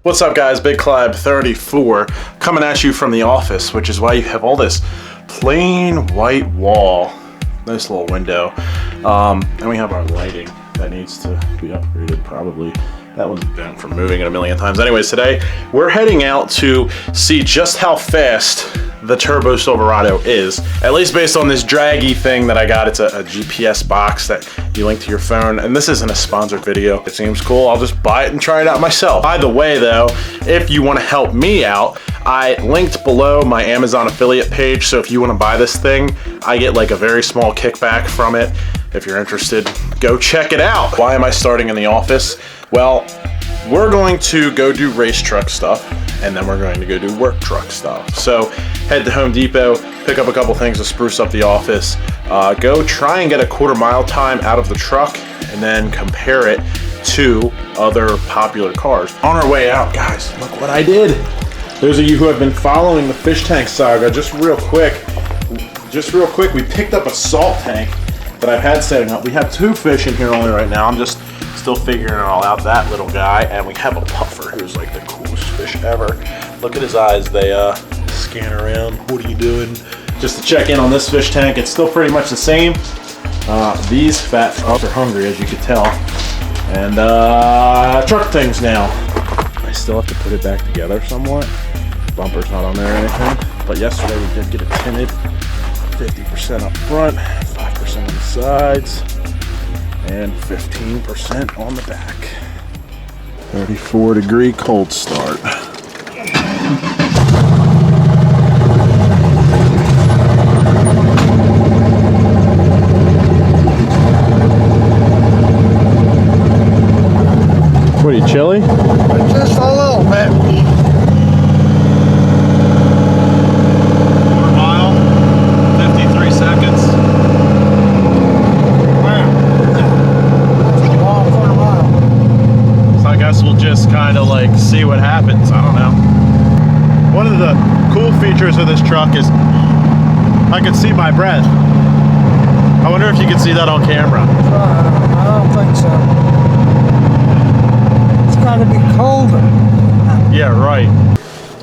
What's up guys, Big Clive 34 coming at you from the office, which is why you have all this plain white wall, nice little window, and we have our lighting that needs to be upgraded probably. That one's bent from moving it a million times. Anyways, today we're heading out to see just how fast the Turbo Silverado is, at least based on this draggy thing that I got. It's a GPS box that you link to your phone, and this isn't a sponsored video. It seems cool. I'll just buy it and try it out myself. By the way though, if you want to help me out, I linked below my Amazon affiliate page, so if you want to buy this thing, I get like a very small kickback from it. If you're interested, go check it out. Why am I starting in the office? Well, we're going to go do race truck stuff, and then we're going to go do work truck stuff. So head to Home Depot, pick up a couple things to spruce up the office, go try and get a quarter-mile time out of the truck, and then compare it to other popular cars. On our way out, guys, look what I did. Those of you who have been following the fish tank saga, just real quick, we picked up a salt tank that I've had setting up. We have 2 fish in here only right now. I'm just still figuring it all out, that little guy, and we have a puffer who's like the coolest fish ever. Look at his eyes, they scan around. What are you doing? Just to check in on this fish tank. It's still pretty much the same. These fat fucks are hungry, as you can tell. And truck things now. I still have to put it back together somewhat. Bumper's not on there or anything, but yesterday we did get it tinted. 50% up front, 5% on the sides, and 15% on the back. 34-degree cold start. What are you, chilly? Just a little bit. See what happens. I don't know. One of the cool features of this truck is I can see my breath. I wonder if you can see that on camera. I don't think so. It's got to be colder. Yeah, right.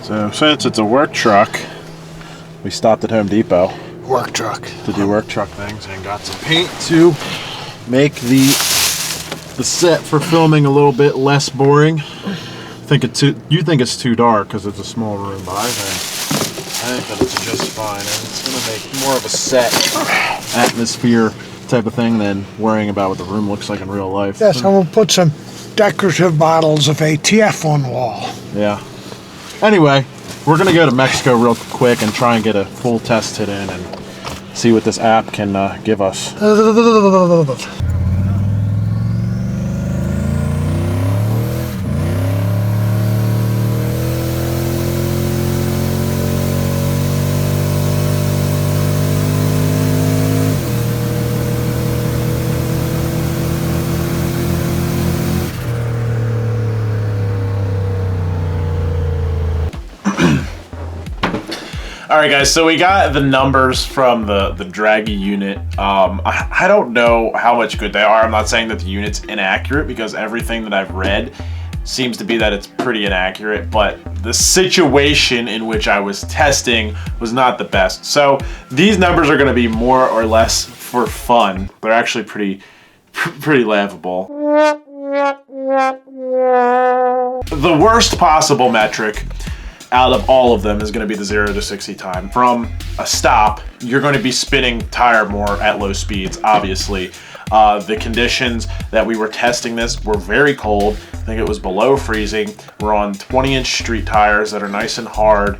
So since it's a work truck, we stopped at Home Depot. Work truck. To do work truck things, and got some paint to make the set for filming a little bit less boring. You think it's too dark because it's a small room, but I think that it's just fine, and it's going to make more of a set atmosphere type of thing than worrying about what the room looks like in real life. Yes, I'm going to put some decorative bottles of ATF on the wall. Yeah. Anyway, we're going to go to Mexico real quick and try and get a full test hit in and see what this app can give us. All right, guys, so we got the numbers from the draggy unit. I don't know how much good they are. I'm not saying that the unit's inaccurate, because everything that I've read seems to be that it's pretty inaccurate, but the situation in which I was testing was not the best. So these numbers are going to be more or less for fun. They're actually pretty laughable. The worst possible metric out of all of them is going to be the 0 to 60 time. From a stop, you're going to be spinning tire more at low speeds, obviously. The conditions that we were testing this were very cold. I think it was below freezing. We're on 20-inch street tires that are nice and hard,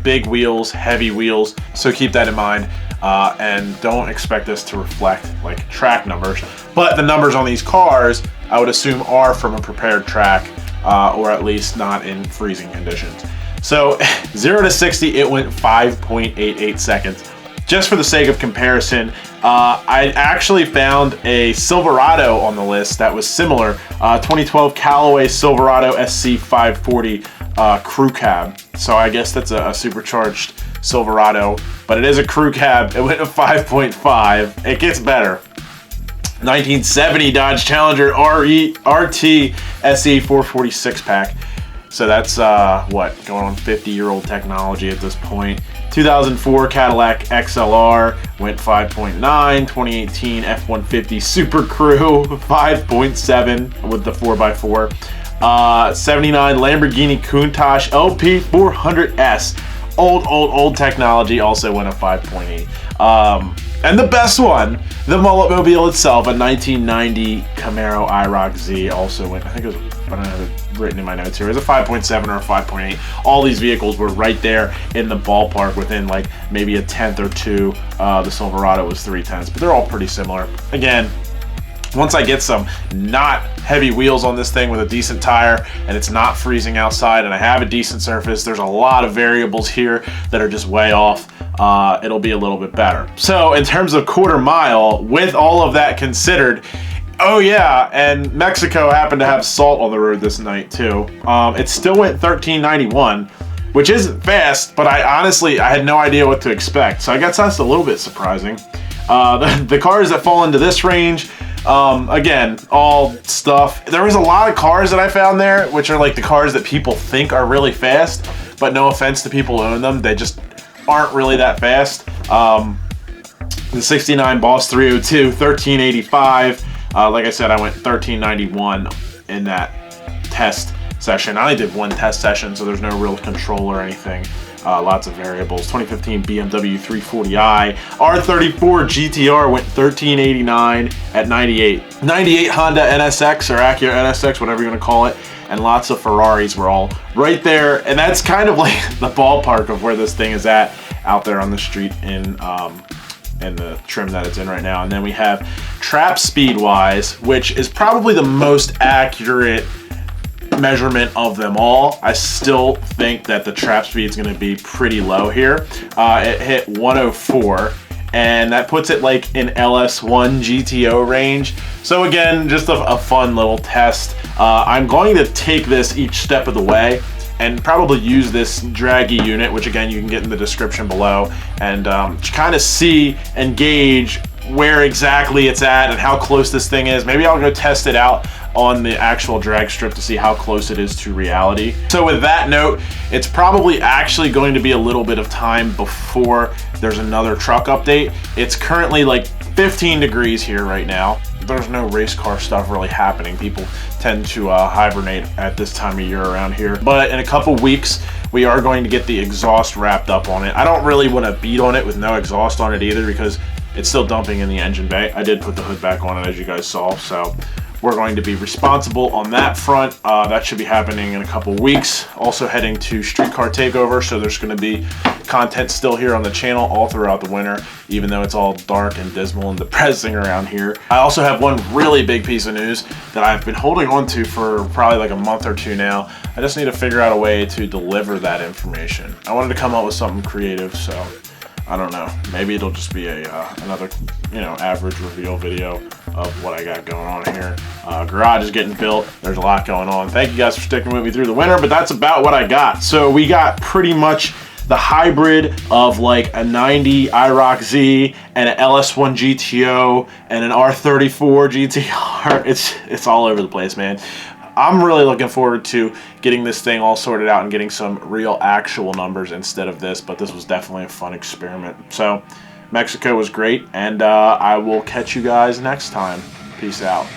big wheels, heavy wheels, so keep that in mind. And don't expect this to reflect like track numbers. But the numbers on these cars, I would assume, are from a prepared track, or at least not in freezing conditions. So 0 to 60, it went 5.88 seconds. Just for the sake of comparison, I actually found a Silverado on the list that was similar, 2012 Callaway Silverado SC 540 crew cab. So I guess that's a supercharged Silverado, but it is a crew cab. It went to 5.5. It gets better. 1970 Dodge Challenger RT SE 446 pack. So that's what, going on 50-year-old technology at this point. 2004 Cadillac XLR went 5.9. 2018 F-150 Super Crew 5.7 with the 4x4. 79 Lamborghini Countach LP 400S. Old technology, also went a 5.8. And the best one, the Mulletmobile itself, a 1990 Camaro IROC Z, also went, I think it was, I don't have it written in my notes here, it was a 5.7 or a 5.8. All these vehicles were right there in the ballpark within like maybe a tenth or two. The Silverado was 3/10, but they're all pretty similar. Again, once I get some not heavy wheels on this thing with a decent tire and it's not freezing outside and I have a decent surface, there's a lot of variables here that are just way off. It'll be a little bit better. So in terms of quarter mile, with all of that considered, oh yeah, and Mexico happened to have salt on the road this night too. It still went 1391, which isn't fast, but I had no idea what to expect. So I guess that's a little bit surprising. The cars that fall into this range, again, all stuff. There was a lot of cars that I found there, which are like the cars that people think are really fast, but no offense to people who own them, they just aren't really that fast. The 69 Boss 302, 1385. Like I said, I went 1391 in that test session. I only did one test session, so there's no real control or anything. Lots of variables. 2015 BMW 340i. R34 GTR went 1389 at 98. 98 Honda NSX or Acura NSX, whatever you want to call it. And lots of Ferraris were all right there. And that's kind of like the ballpark of where this thing is at out there on the street in the trim that it's in right now. And then we have trap speed wise, which is probably the most accurate measurement of them all. I still think that the trap speed is going to be pretty low here. It hit 104, and that puts it like in LS1 GTO range. So again, just a fun little test. I'm going to take this each step of the way and probably use this draggy unit, which again you can get in the description below, and kind of see and gauge where exactly it's at and how close this thing is. Maybe I'll go test it out on the actual drag strip to see how close it is to reality. So with that note, it's probably actually going to be a little bit of time before there's another truck update. It's currently like 15 degrees here right now. There's no race car stuff really happening. People tend to hibernate at this time of year around here. But in a couple weeks, we are going to get the exhaust wrapped up on it. I don't really want to beat on it with no exhaust on it either, because it's still dumping in the engine bay. I did put the hood back on it, as you guys saw, so we're going to be responsible on that front. That should be happening in a couple weeks. Also heading to Streetcar Takeover, so there's going to be content still here on the channel all throughout the winter, even though it's all dark and dismal and depressing around here. I also have one really big piece of news that I've been holding on to for probably like a month or two now. I just need to figure out a way to deliver that information. I wanted to come up with something creative, so I don't know. Maybe it'll just be a another, average reveal video of what I got going on here. Garage is getting built. There's a lot going on. Thank you guys for sticking with me through the winter, but that's about what I got. So we got pretty much the hybrid of like a 90 IROC Z and an LS1 GTO and an R34 GTR. It's all over the place, man. I'm really looking forward to getting this thing all sorted out and getting some real actual numbers instead of this, but this was definitely a fun experiment. So Mexico was great, and I will catch you guys next time. Peace out.